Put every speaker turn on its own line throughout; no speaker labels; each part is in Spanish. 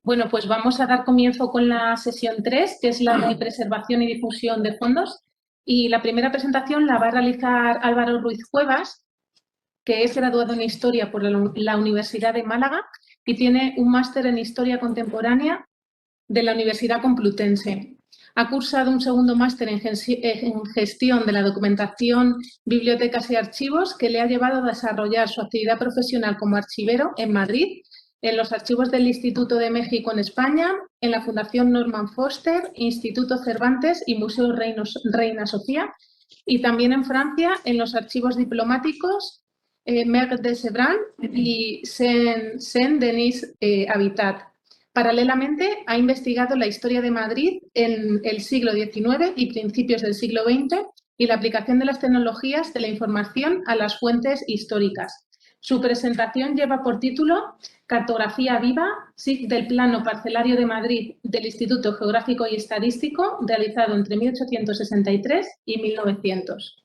Bueno, pues vamos a dar comienzo con la sesión 3, que es la de preservación y difusión de fondos. Y la primera presentación la va a realizar Álvaro Ruiz Cuevas, que es graduado en Historia por la Universidad de Málaga y tiene un máster en Historia Contemporánea de la Universidad Complutense. Ha cursado un segundo máster en Gestión de la Documentación, Bibliotecas y Archivos, que le ha llevado a desarrollar su actividad profesional como archivero en Madrid, en los archivos del Instituto de México en España, en la Fundación Norman Foster, Instituto Cervantes y Museo Reina Sofía, y también en Francia, en los archivos diplomáticos Mer de Sebran y Saint-Denis Habitat. Paralelamente, ha investigado la historia de Madrid en el siglo XIX y principios del siglo XX y la aplicación de las tecnologías de la información a las fuentes históricas. Su presentación lleva por título Cartografía viva, SIG del Plano Parcelario de Madrid del Instituto Geográfico y Estadístico, realizado entre 1863 y 1900.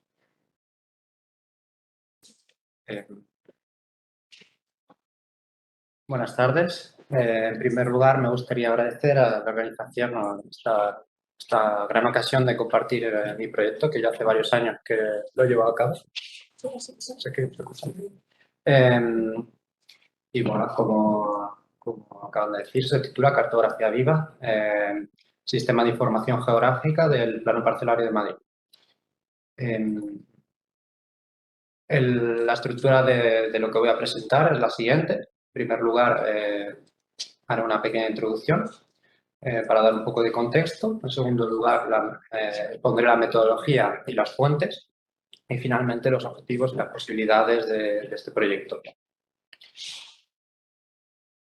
Buenas tardes. En primer lugar, me gustaría agradecer a la organización esta gran ocasión de compartir mi proyecto, que ya hace varios años que lo he llevado a cabo. Y bueno, como acaban de decir, se titula Cartografía viva, Sistema de Información Geográfica del Plano Parcelario de Madrid. La estructura de lo que voy a presentar es la siguiente. En primer lugar, haré una pequeña introducción para dar un poco de contexto. En segundo lugar, pondré la metodología y las fuentes. Y finalmente, los objetivos y las posibilidades de este proyecto.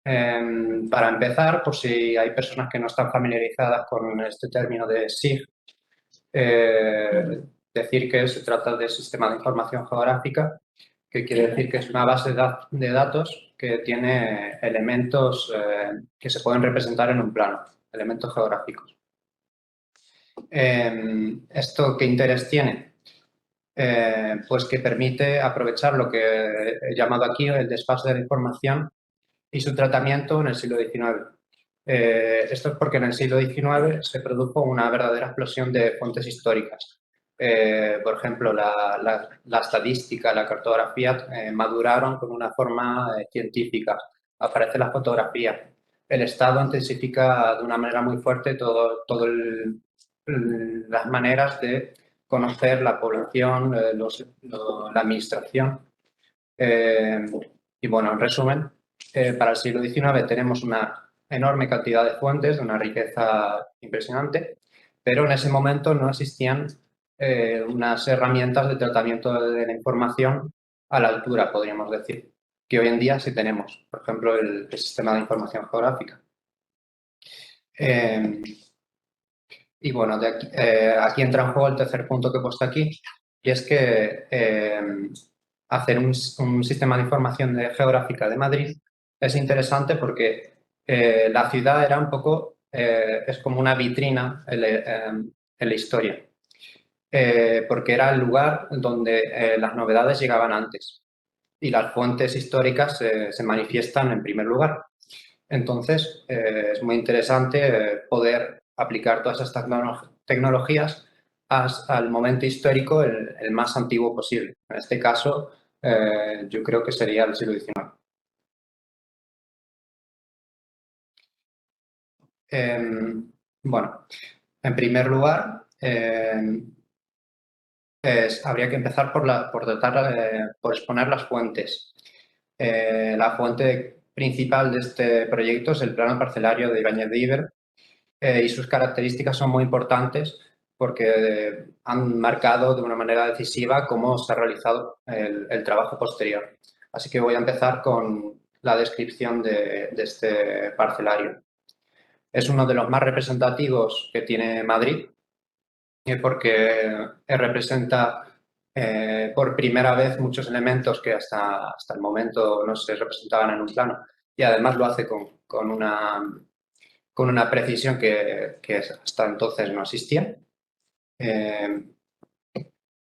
Para empezar, por si hay personas que no están familiarizadas con este término de SIG, decir que se trata de Sistema de Información Geográfica, que quiere decir que es una base de datos que tiene elementos que se pueden representar en un plano, elementos geográficos. ¿Esto qué interés tiene? Pues que permite aprovechar lo que he llamado aquí el desfase de la información y su tratamiento en el siglo XIX. Esto es porque en el siglo XIX se produjo una verdadera explosión de fuentes históricas. Por ejemplo, la estadística, la cartografía maduraron con una forma científica. Aparece la fotografía. El Estado intensifica de una manera muy fuerte todas las maneras de conocer la población, la administración. Y bueno, en resumen, para el siglo XIX tenemos una enorme cantidad de fuentes, de una riqueza impresionante, pero en ese momento no existían unas herramientas de tratamiento de la información a la altura, podríamos decir, que hoy en día sí tenemos, por ejemplo, el Sistema de Información Geográfica. Y bueno, aquí entra en juego el tercer punto que he puesto aquí, y es que hacer un sistema de información geográfica de Madrid es interesante porque la ciudad era un poco, es como una vitrina en la historia, porque era el lugar donde las novedades llegaban antes y las fuentes históricas se manifiestan en primer lugar. Entonces, es muy interesante poder aplicar todas estas tecnologías al momento histórico el más antiguo posible. En este caso, yo creo que sería el siglo XIX. Bueno, en primer lugar, habría que empezar por exponer las fuentes. La fuente principal de este proyecto es el plano parcelario de Ibáñez de Iber, y sus características son muy importantes porque han marcado de una manera decisiva cómo se ha realizado el trabajo posterior. Así que voy a empezar con la descripción de este parcelario. Es uno de los más representativos que tiene Madrid porque representa por primera vez muchos elementos que hasta el momento no se representaban en un plano y además lo hace con una precisión que hasta entonces no existía.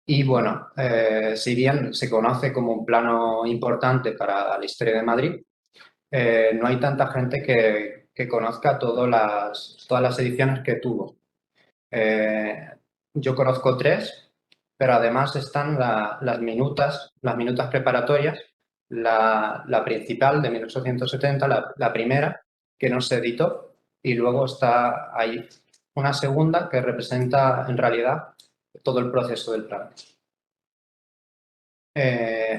Y bueno, si bien se conoce como un plano importante para la historia de Madrid, no hay tanta gente que conozca todas las ediciones que tuvo. Yo conozco 3, pero además están las minutas preparatorias, la principal de 1870, la primera, que no se editó, y luego está ahí una segunda que representa en realidad todo el proceso del plan.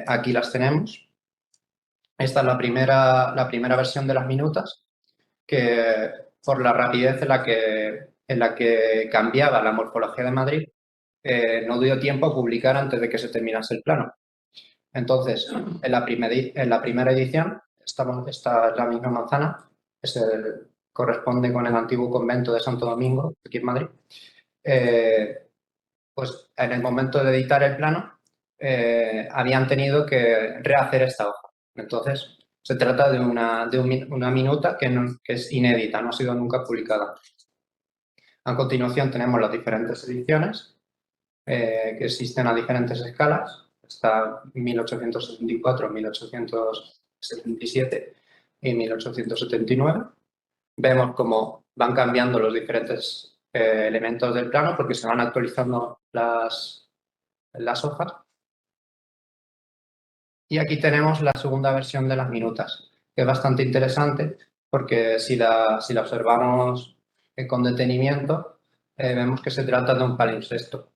Aquí las tenemos. Esta es la primera versión de las minutas, que por la rapidez en la que cambiaba la morfología de Madrid, no dio tiempo a publicar antes de que se terminase el plano. Entonces, en la primera edición, esta es la misma manzana, corresponde con el antiguo convento de Santo Domingo, aquí en Madrid. Pues en el momento de editar el plano, habían tenido que rehacer esta hoja. Entonces, se trata de una minuta que es inédita, no ha sido nunca publicada. A continuación tenemos las diferentes ediciones que existen a diferentes escalas. Está 1874, 1877 y 1879. Vemos cómo van cambiando los diferentes elementos del plano porque se van actualizando las hojas. Y aquí tenemos la segunda versión de las minutas, que es bastante interesante porque si la observamos con detenimiento, vemos que se trata de un palimpsesto.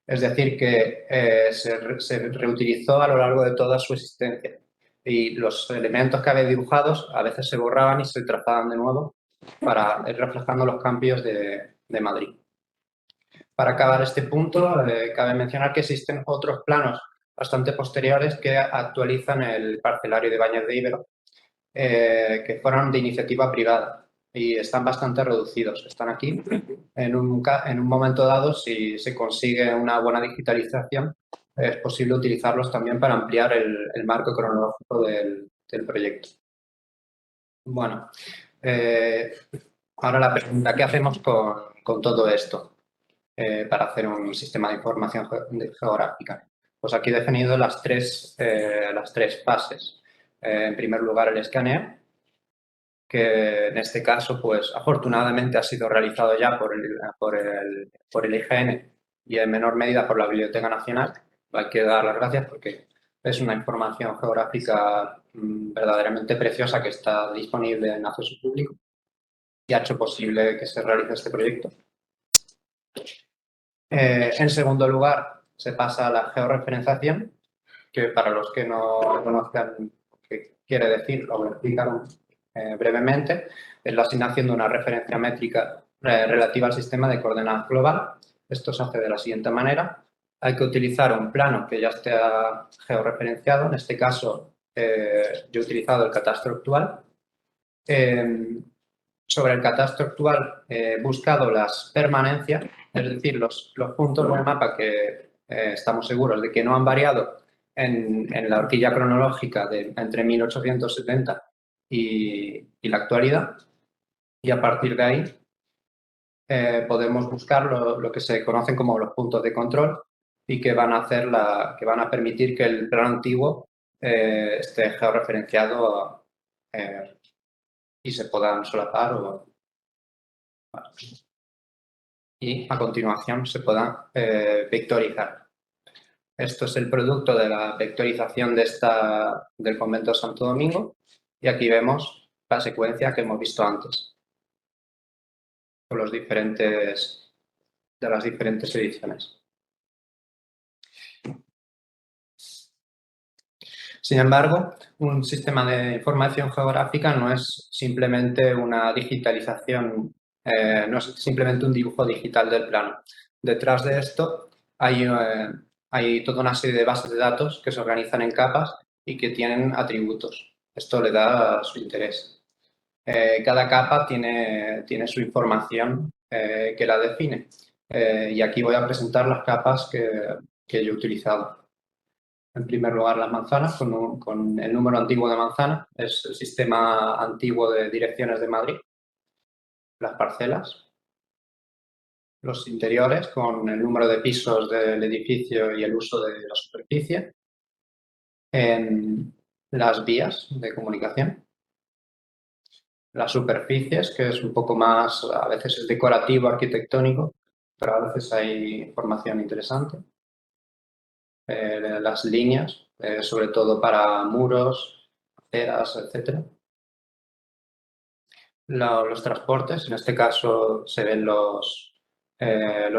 Es decir, que se reutilizó a lo largo de toda su existencia y los elementos que había dibujados a veces se borraban y se trazaban de nuevo para ir reflejando los cambios de Madrid. Para acabar este punto, cabe mencionar que existen otros planos bastante posteriores que actualizan el parcelario de Baños de Ibero, que fueron de iniciativa privada y están bastante reducidos. Están aquí. En un momento dado, si se consigue una buena digitalización, es posible utilizarlos también para ampliar el marco cronológico del proyecto. Bueno, ahora la pregunta, ¿qué hacemos con todo esto para hacer un sistema de información geográfica? Pues aquí he definido las tres fases. En primer lugar, el escaneo, que en este caso, pues afortunadamente ha sido realizado ya por el IGN y en menor medida por la Biblioteca Nacional. Hay que dar las gracias porque es una información geográfica verdaderamente preciosa que está disponible en acceso público y ha hecho posible que se realice este proyecto. En segundo lugar, se pasa a la georreferenciación, que para los que no conozcan qué quiere decir, lo voy a explicar brevemente, es la asignación de una referencia métrica relativa al sistema de coordenadas global. Esto se hace de la siguiente manera. Hay que utilizar un plano que ya esté georreferenciado. En este caso, yo he utilizado el catastro actual. Sobre el catastro actual he buscado las permanencias, es decir, los puntos del mapa que estamos seguros de que no han variado en la horquilla cronológica entre 1870 y la actualidad. Y a partir de ahí podemos buscar lo que se conocen como los puntos de control y que van a permitir que el plano antiguo esté georreferenciado y se puedan solapar y a continuación se pueda vectorizar. Esto es el producto de la vectorización del convento de Santo Domingo y aquí vemos la secuencia que hemos visto antes con las diferentes ediciones. Sin embargo, un sistema de información geográfica no es simplemente una digitalización, no es simplemente un dibujo digital del plano. Detrás de esto hay toda una serie de bases de datos que se organizan en capas y que tienen atributos. Esto le da su interés. Cada capa tiene su información que la define. Y aquí voy a presentar las capas que yo he utilizado. En primer lugar, las manzanas, con el número antiguo de manzana, es el sistema antiguo de direcciones de Madrid. Las parcelas, los interiores, con el número de pisos del edificio y el uso de la superficie. En las vías de comunicación. las superficies, que es un poco más, a veces es decorativo, arquitectónico, pero a veces hay información interesante. Las líneas, sobre todo para muros, aceras, etc. Los transportes, en este caso se ven los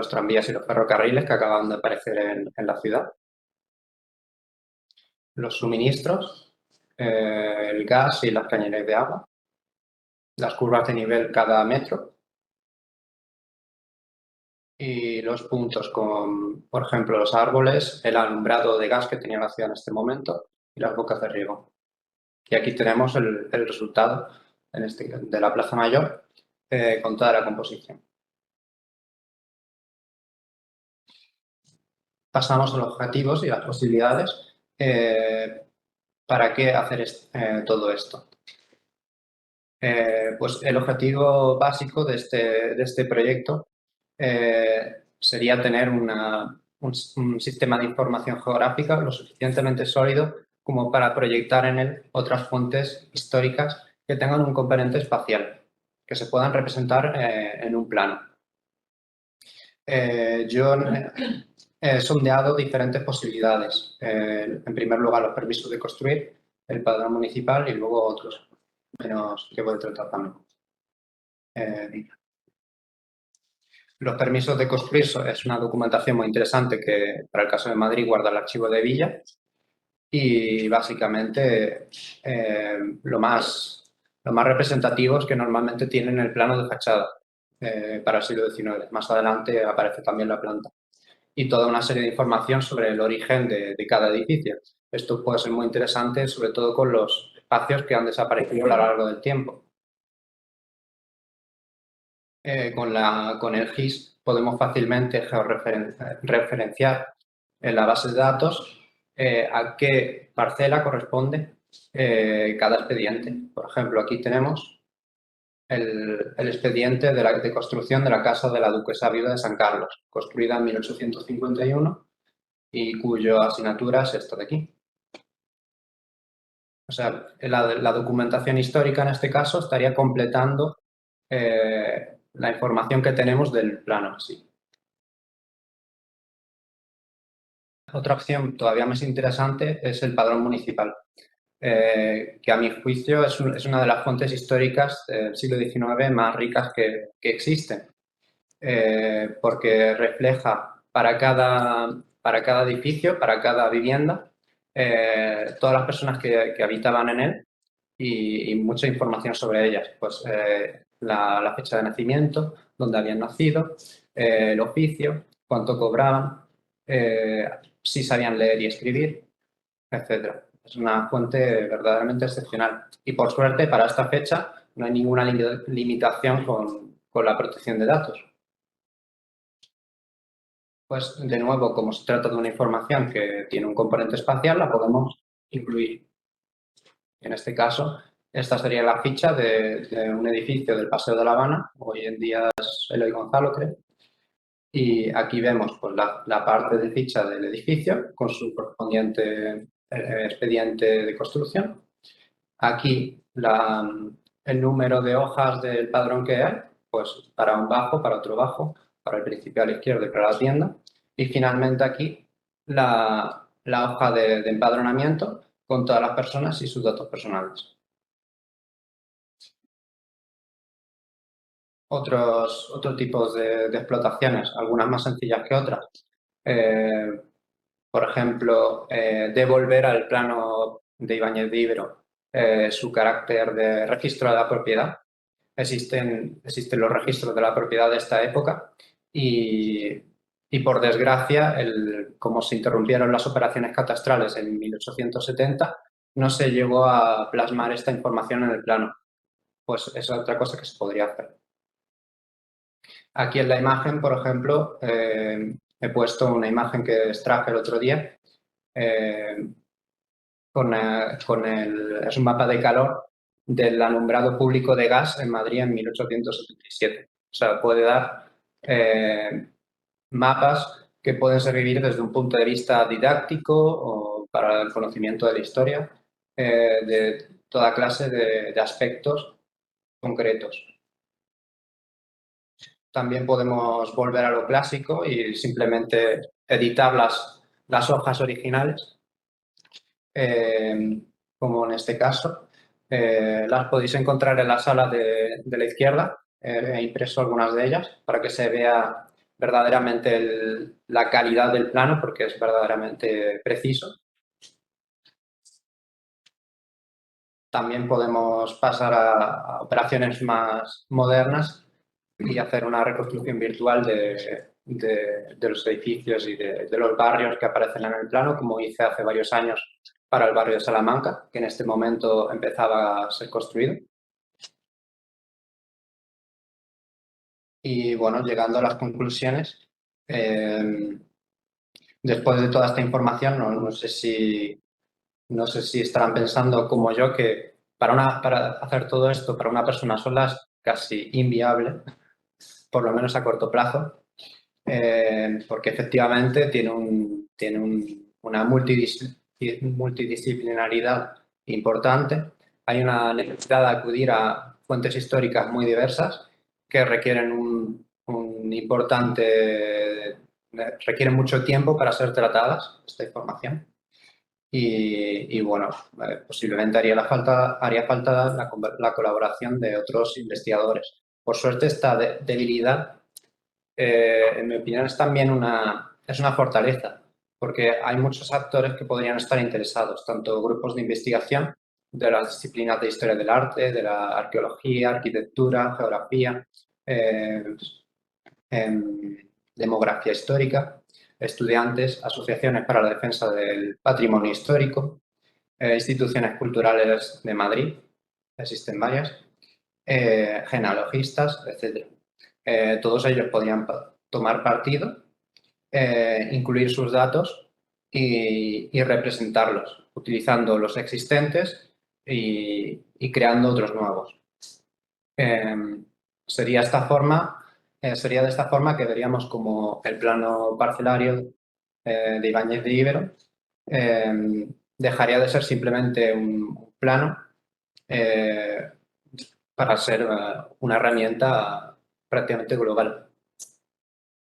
tranvías y los ferrocarriles que acaban de aparecer en la ciudad. Los suministros, el gas y las cañerías de agua, las curvas de nivel cada metro y los puntos con, por ejemplo, los árboles, el alumbrado de gas que tenía la ciudad en este momento y las bocas de riego. Y aquí tenemos el resultado de la Plaza Mayor con toda la composición. Pasamos a los objetivos y las posibilidades. ¿Para qué hacer todo esto? Pues el objetivo básico de este proyecto sería tener un sistema de información geográfica lo suficientemente sólido como para proyectar en él otras fuentes históricas que tengan un componente espacial, que se puedan representar en un plano. Yo he sondeado diferentes posibilidades. En primer lugar, los permisos de construir, el padrón municipal y luego otros menos que voy a tratar también. Los permisos de construir es una documentación muy interesante que, para el caso de Madrid, guarda el archivo de Villa y básicamente lo más representativo es que normalmente tienen el plano de fachada para el siglo XIX. Más adelante aparece también la planta. Y toda una serie de información sobre el origen de cada edificio. Esto puede ser muy interesante, sobre todo con los espacios que han desaparecido a lo largo del tiempo. Con el GIS podemos fácilmente referenciar en la base de datos a qué parcela corresponde cada expediente. Por ejemplo, aquí tenemos el expediente de construcción de la casa de la duquesa viuda de San Carlos, construida en 1851 y cuya asignatura es esta de aquí. O sea, la documentación histórica en este caso estaría completando la información que tenemos del plano en sí. Otra opción todavía más interesante es el padrón municipal, que a mi juicio es una de las fuentes históricas del siglo XIX más ricas que existen, porque refleja para cada edificio, para cada vivienda, todas las personas que habitaban en él y mucha información sobre ellas. Pues la fecha de nacimiento, dónde habían nacido, el oficio, cuánto cobraban, si sabían leer y escribir, etc. Es una fuente verdaderamente excepcional. Y por suerte, para esta fecha no hay ninguna limitación con la protección de datos. Pues, de nuevo, como se trata de una información que tiene un componente espacial, la podemos incluir. En este caso, esta sería la ficha de un edificio del Paseo de La Habana, hoy en día es Eloy Gonzalo, creo. Y aquí vemos pues, la parte de ficha del edificio con su correspondiente expediente de construcción. Aquí el número de hojas del padrón que hay, pues para un bajo, para otro bajo, para el principio a la izquierda y para la tienda. Y finalmente aquí la hoja de empadronamiento con todas las personas y sus datos personales. Otros tipos de explotaciones, algunas más sencillas que otras. Por ejemplo, devolver al plano de Ibáñez de Ibero su carácter de registro de la propiedad. Existen los registros de la propiedad de esta época y por desgracia, como se interrumpieron las operaciones catastrales en 1870, no se llegó a plasmar esta información en el plano. Pues es otra cosa que se podría hacer. Aquí en la imagen, por ejemplo, he puesto una imagen que extraje el otro día es un mapa de calor del alumbrado público de gas en Madrid en 1877. O sea, puede dar mapas que pueden servir desde un punto de vista didáctico o para el conocimiento de la historia, de toda clase de aspectos concretos. También podemos volver a lo clásico y simplemente editar las hojas originales, como en este caso. Las podéis encontrar en la sala de la izquierda. He impreso algunas de ellas para que se vea verdaderamente la calidad del plano, porque es verdaderamente preciso. También podemos pasar a operaciones más modernas y hacer una reconstrucción virtual de los edificios y de los barrios que aparecen en el plano, como hice hace varios años para el barrio de Salamanca, que en este momento empezaba a ser construido. Y bueno, llegando a las conclusiones, después de toda esta información, no sé si estarán pensando como yo que para hacer todo esto para una persona sola es casi inviable, por lo menos a corto plazo, porque efectivamente tiene una multidisciplinaridad importante. Hay una necesidad de acudir a fuentes históricas muy diversas que requieren requieren mucho tiempo para ser tratadas, esta información. Y bueno, posiblemente haría falta la colaboración de otros investigadores. Por suerte, esta debilidad, en mi opinión, es también una fortaleza, porque hay muchos actores que podrían estar interesados, tanto grupos de investigación de las disciplinas de historia del arte, de la arqueología, arquitectura, geografía, demografía histórica, estudiantes, asociaciones para la defensa del patrimonio histórico, instituciones culturales de Madrid, existen varias, genealogistas, etc. Todos ellos podrían tomar partido, incluir sus datos y representarlos, utilizando los existentes y creando otros nuevos. Sería de esta forma que veríamos como el plano parcelario de Ibáñez de Íbero dejaría de ser simplemente un plano para ser una herramienta prácticamente global.